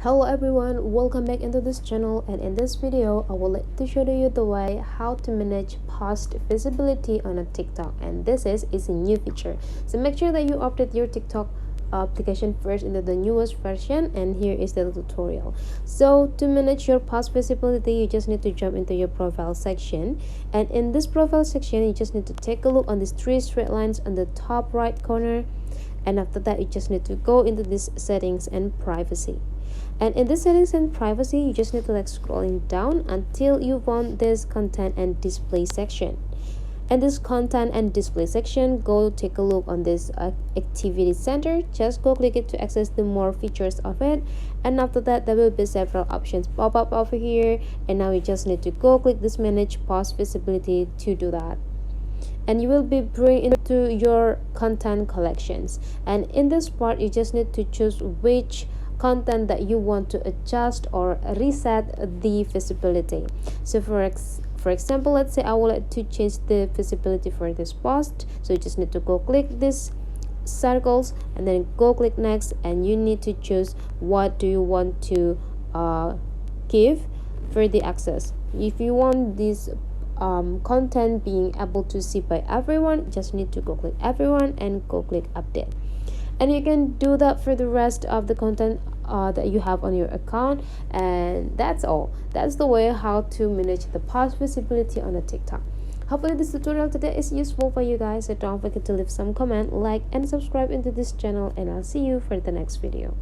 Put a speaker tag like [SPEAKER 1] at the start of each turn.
[SPEAKER 1] Hello everyone, welcome back into this channel, and in this video I would like to show you the way how to manage post visibility on a TikTok, and this is a new feature. So make sure that you update your TikTok application first into the newest version, and here is the tutorial. So to manage your post visibility, you just need to jump into your profile section, and in this profile section you just need to take a look on these three straight lines on the top right corner, and after that you just need to go into this settings and privacy. And in the settings and privacy, you just need to scrolling down until you found this content and display section. And this content and display section, go take a look on this activity center. Just go click it to access the more features of it, and after that there will be several options pop up over here, and now you just need to go click this manage post visibility to do that, and you will be bring into your content collections. And in this part you just need to choose which content that you want to adjust or reset the visibility. So for example, let's say I would like to change the visibility for this post, so you just need to go click this circles and then go click next, and you need to choose what do you want to give for the access. If you want this content being able to see by everyone, just need to go click everyone and go click update, and you can do that for the rest of the content that you have on your account. And that's all. That's the way how to manage the post visibility on a TikTok. Hopefully this tutorial today is useful for you guys, so don't forget to leave some comment, like and subscribe into this channel, and I'll see you for the next video.